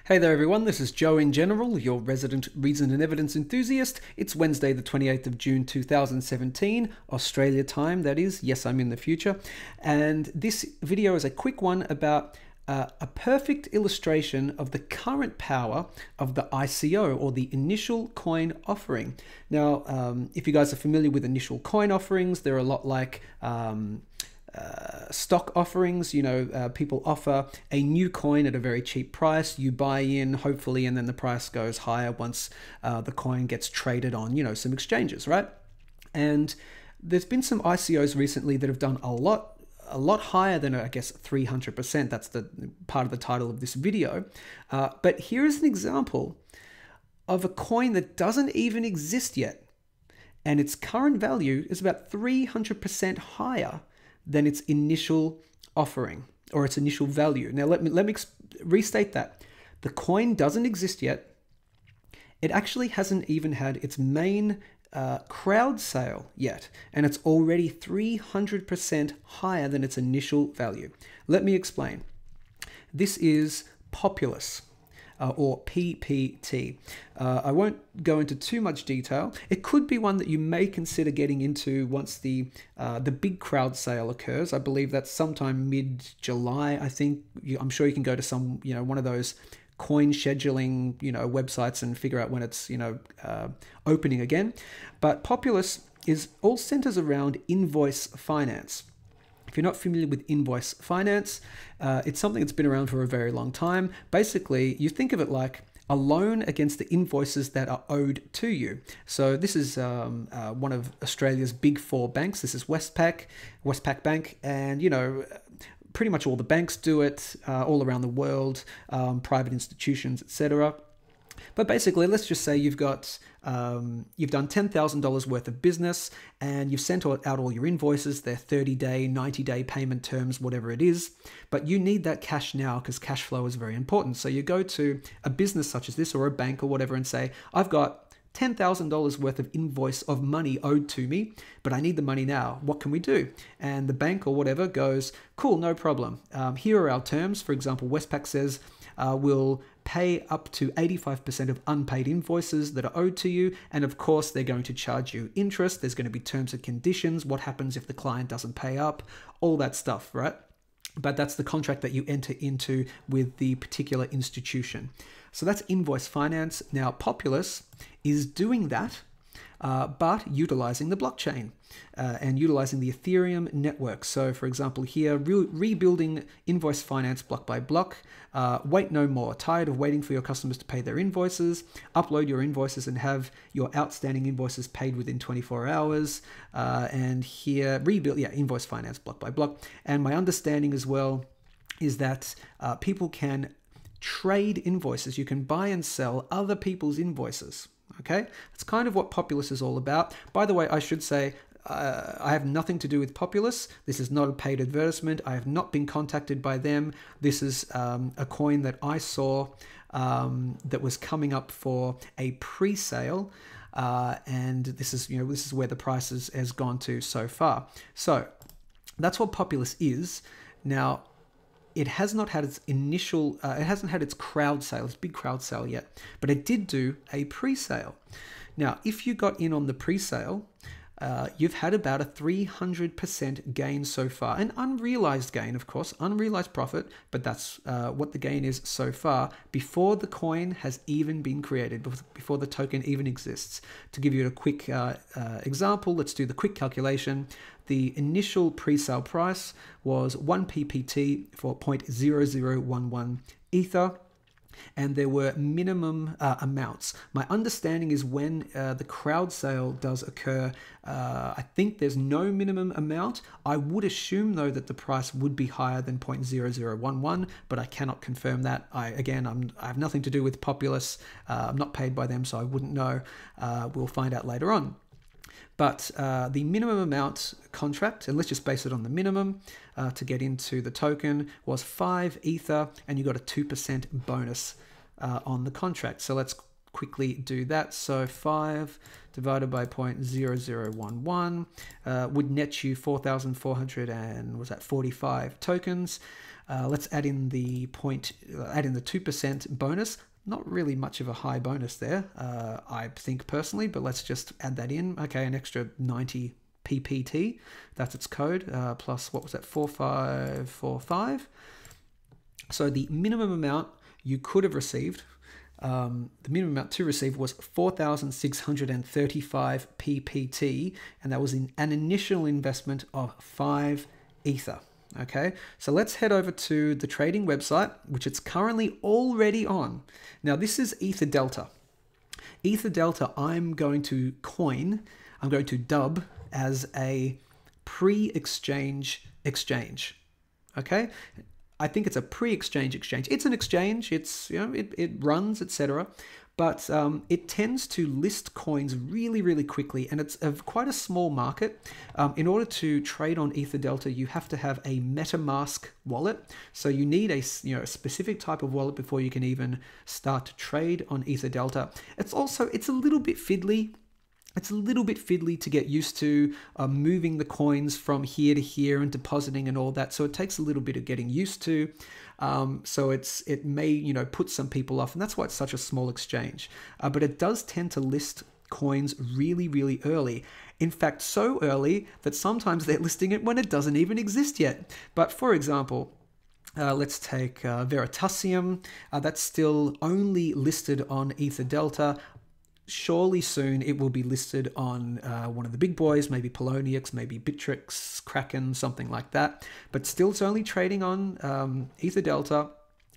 Hey there everyone, this is Joe in General, your resident reason and evidence enthusiast. It's Wednesday the 28th of June 2017, Australia time that is. Yes, I'm in the future. And this video is a quick one about a perfect illustration of the current power of the ICO, or the initial coin offering. Now, if you guys are familiar with initial coin offerings, they're a lot like stock offerings. People offer a new coin at a very cheap price. You buy in, hopefully, and then the price goes higher once the coin gets traded on, some exchanges, right? And there's been some ICOs recently that have done a lot higher than, I guess, 300%. That's the part of the title of this video. But here is an example of a coin that doesn't even exist yet, and its current value is about 300% higher than its initial offering, or its initial value. Now let me restate that. The coin doesn't exist yet. It actually hasn't even had its main crowd sale yet, and it's already 300% higher than its initial value. Let me explain. This is Populous, or PPT. I won't go into too much detail. It could be one that you may consider getting into once the big crowd sale occurs. I believe that's sometime mid-July. I think I'm sure you can go to some one of those coin scheduling websites and figure out when it's opening again. But Populous is all centers around invoice finance. If you're not familiar with invoice finance, it's something that's been around for a very long time. Basically, you think of it like a loan against the invoices that are owed to you. So this is one of Australia's big four banks. This is Westpac Bank, and pretty much all the banks do it all around the world, private institutions, etc. But basically, let's just say you've done $10,000 worth of business, and you've sent out all your invoices. They're 30-day, 90-day payment terms, whatever it is. But you need that cash now because cash flow is very important. So you go to a business such as this, or a bank or whatever, and say, I've got $10,000 worth of invoice of money owed to me, but I need the money now. What can we do? And the bank or whatever goes, cool, no problem. Here are our terms. For example, Westpac says, we'll pay up to 85% of unpaid invoices that are owed to you. And of course, they're going to charge you interest. There's going to be terms and conditions. What happens if the client doesn't pay up? All that stuff, right? But that's the contract that you enter into with the particular institution. So that's invoice finance. Now, Populous is doing that, but utilizing the blockchain and utilizing the Ethereum network. So for example, here, rebuilding invoice finance block by block. Wait no more. Tired of waiting for your customers to pay their invoices? Upload your invoices and have your outstanding invoices paid within 24 hours. And here, rebuild, invoice finance block by block. And my understanding as well is that people can trade invoices. You can buy and sell other people's invoices. Okay, that's kind of what Populous is all about. By the way, I should say, I have nothing to do with Populous. This is not a paid advertisement. I have not been contacted by them. This is a coin that I saw that was coming up for a pre-sale, and this is where the price has gone to so far. So that's what Populous is. Now, it has not had its initial, it hasn't had its crowd sale, its big crowd sale yet, but it did do a pre-sale. Now, if you got in on the pre-sale, you've had about a 300% gain so far. An unrealized gain, of course, unrealized profit, but that's what the gain is so far before the coin has even been created, before the token even exists. To give you a quick example, let's do the quick calculation. The initial pre-sale price was 1 PPT for 0.0011 Ether. And there were minimum amounts. My understanding is when the crowd sale does occur, I think there's no minimum amount. I would assume, though, that the price would be higher than 0.0011, but I cannot confirm that. I have nothing to do with Populous. I'm not paid by them, so I wouldn't know. We'll find out later on. But the minimum amount contract, and let's just base it on the minimum to get into the token, was 5 Ether, and you got a 2% bonus on the contract. So let's quickly do that. So 5 divided by 0.0011 would net you 4,445 tokens. Let's add in the 2% bonus. Not really much of a high bonus there, I think personally, but let's just add that in. Okay, an extra 90 PPT, that's its code, plus what was that, 4545. So the minimum amount you could have received, the minimum amount to receive was 4,635 PPT, and that was in an initial investment of 5 Ether. Okay, so let's head over to the trading website, which it's currently already on. Now, this is Ether Delta. Ether Delta, I'm going to dub as a pre-exchange exchange. Okay, I think it's a pre-exchange exchange. It's an exchange. It's, you know, it runs, etc. But it tends to list coins really, really quickly, and it's quite a small market. In order to trade on Ether Delta, you have to have a MetaMask wallet. So you need a specific type of wallet before you can even start to trade on Ether Delta. It's a little bit fiddly. It's a little bit fiddly to get used to, moving the coins from here to here and depositing and all that. So it takes a little bit of getting used to. So it may put some people off, and that's why it's such a small exchange. But it does tend to list coins really, really early. In fact, so early that sometimes they're listing it when it doesn't even exist yet. But for example, let's take Veritasium. That's still only listed on Ether Delta. Surely soon it will be listed on one of the big boys, maybe Poloniex, maybe Bittrex, Kraken, something like that. But still, it's only trading on Ether Delta,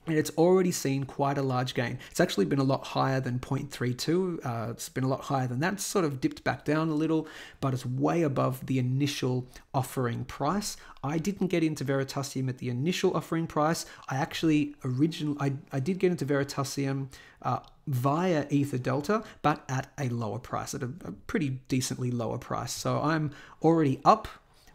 and it's already seen quite a large gain. It's actually been a lot higher than 0.32. It's been a lot higher than that. It's sort of dipped back down a little, but it's way above the initial offering price. I didn't get into Veritasium at the initial offering price. I did get into Veritasium via Ether Delta, but at a lower price, at a pretty decently lower price. So I'm already up.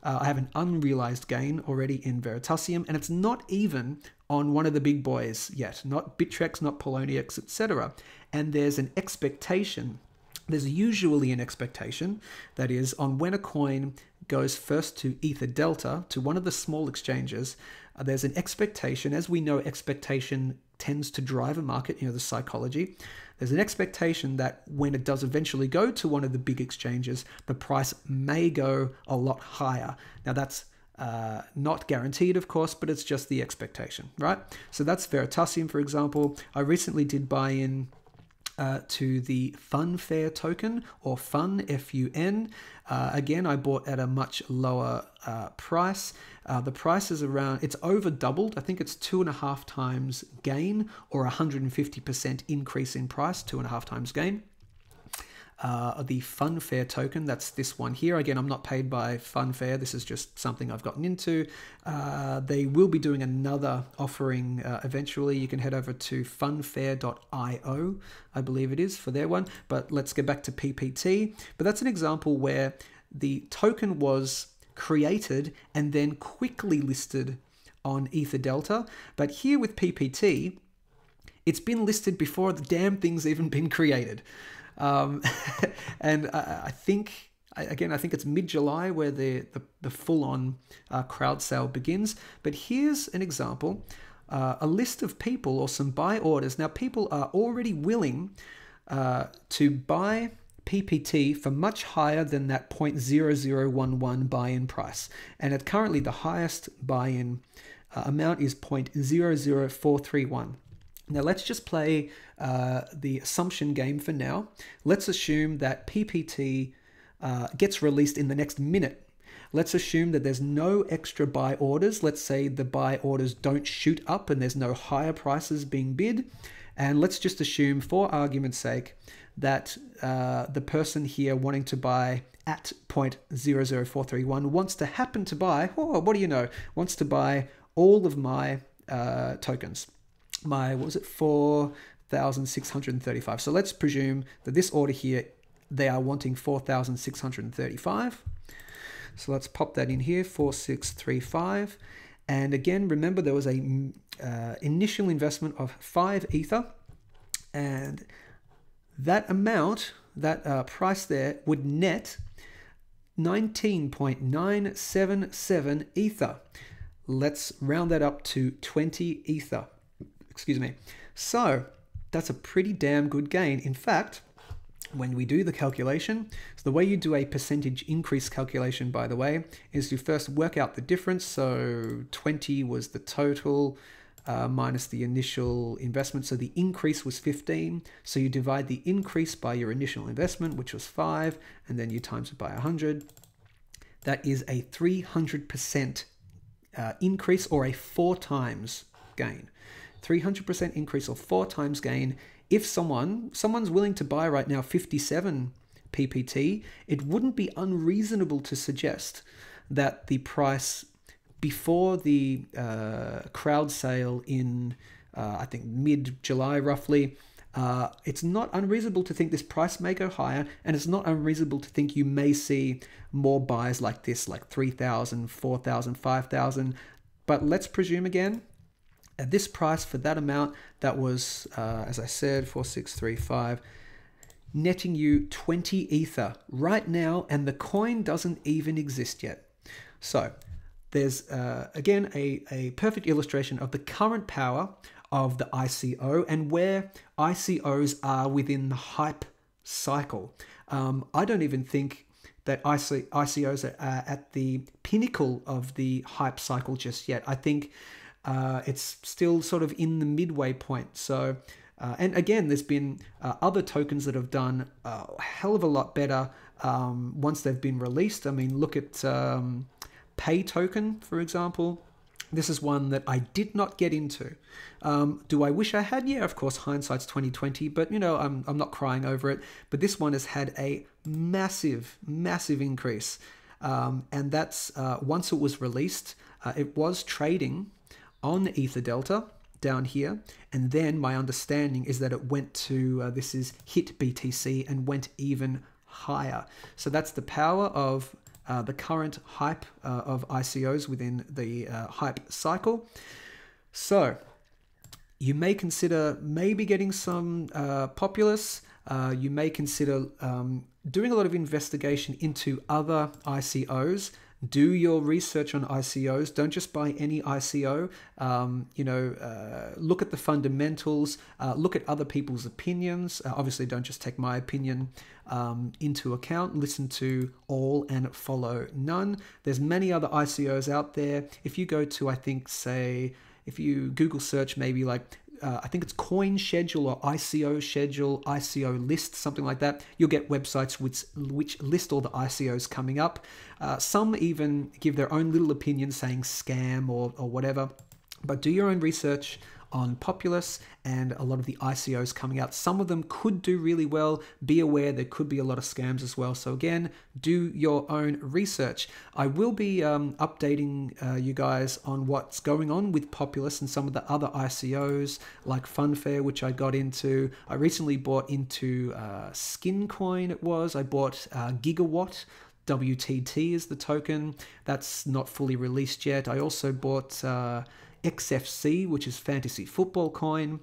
I have an unrealized gain already in Veritasium, and it's not even on one of the big boys yet, not Bittrex, not Poloniex, etc. And there's an expectation, there's usually an expectation, that is, on when a coin goes first to Ether Delta, to one of the small exchanges, there's an expectation. As we know, expectation tends to drive a market, the psychology. There's an expectation that when it does eventually go to one of the big exchanges, the price may go a lot higher. Now, that's not guaranteed, of course, but it's just the expectation, right? So that's Veritasium, for example. I recently did buy in to the FunFair token, or Fun, F-U-N. Again, I bought at a much lower price. The price is it's over doubled. I think it's 2.5 times gain, or 150% increase in price, 2.5 times gain. The FunFair token, that's this one here. Again, I'm not paid by FunFair. This is just something I've gotten into. They will be doing another offering eventually. You can head over to funfair.io, I believe it is, for their one. But let's get back to PPT. But that's an example where the token was created and then quickly listed on Ether Delta. But here with PPT, it's been listed before the damn thing's even been created. And I think it's mid-July where the full-on crowd sale begins. But here's an example, a list of people, or some buy orders. Now, people are already willing to buy PPT for much higher than that 0.0011 buy-in price. And currently the highest buy-in amount is 0.00431. Now, let's just play the assumption game for now. Let's assume that PPT gets released in the next minute. Let's assume that there's no extra buy orders. Let's say the buy orders don't shoot up and there's no higher prices being bid. And let's just assume, for argument's sake, that the person here wanting to buy at 0.00431 wants to happen to buy, wants to buy all of my tokens. What was it, 4,635. So let's presume that this order here, they are wanting 4,635. So let's pop that in here, 4,635. And again, remember there was a initial investment of 5 Ether, and that amount, that price there, would net 19.977 Ether. Let's round that up to 20 Ether. Excuse me. So that's a pretty damn good gain. In fact, when we do the calculation, so the way you do a percentage increase calculation, by the way, is you first work out the difference. So 20 was the total minus the initial investment. So the increase was 15. So you divide the increase by your initial investment, which was 5, and then you times it by 100. That is a 300% increase, or a 4 times gain. 300% increase or 4 times gain. If someone's willing to buy right now 57 PPT, it wouldn't be unreasonable to suggest that the price before the crowd sale in, I think, mid-July roughly, it's not unreasonable to think this price may go higher, and it's not unreasonable to think you may see more buys like this, like 3,000, 4,000, 5,000. But let's presume again, at this price for that amount, that was, as I said, 4635, netting you 20 Ether right now, and the coin doesn't even exist yet. So there's, again, a perfect illustration of the current power of the ICO and where ICOs are within the hype cycle. I don't even think that ICOs are at the pinnacle of the hype cycle just yet. I think it's still sort of in the midway point. So, and again, there's been other tokens that have done a hell of a lot better once they've been released. I mean, look at Pay Token, for example. This is one that I did not get into. Do I wish I had? Yeah, of course, hindsight's 2020, but you know, I'm not crying over it. But this one has had a massive, massive increase. And that's once it was released, it was trading on Ether Delta down here. And then my understanding is that it went to, this is hit BTC and went even higher. So that's the power of the current hype of ICOs within the hype cycle. So you may consider maybe getting some Populous. You may consider doing a lot of investigation into other ICOs. Do your research on ICOs. Don't just buy any ICO. Look at the fundamentals. Look at other people's opinions. Obviously, don't just take my opinion into account. Listen to all and follow none. There's many other ICOs out there. If you go to, I think, say, if you Google search maybe like, I think it's Coin Schedule or ICO Schedule, ICO List, something like that. You'll get websites which list all the ICOs coming up. Some even give their own little opinion saying scam or whatever. But do your own research on Populous and a lot of the ICOs coming out. Some of them could do really well. Be aware there could be a lot of scams as well. So again, do your own research. I will be updating you guys on what's going on with Populous and some of the other ICOs like FunFair, which I got into. I recently bought into Skincoin, it was. I bought Gigawatt. WTT is the token. That's not fully released yet. I also bought XFC, which is fantasy football coin.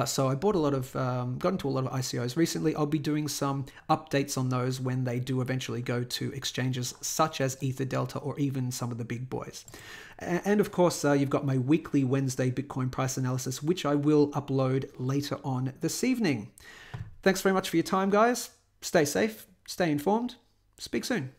So I bought a lot of, got into a lot of ICOs recently. I'll be doing some updates on those when they do eventually go to exchanges such as Ether Delta or even some of the big boys. And of course, you've got my weekly Wednesday Bitcoin price analysis, which I will upload later on this evening. Thanks very much for your time, guys. Stay safe, stay informed. Speak soon.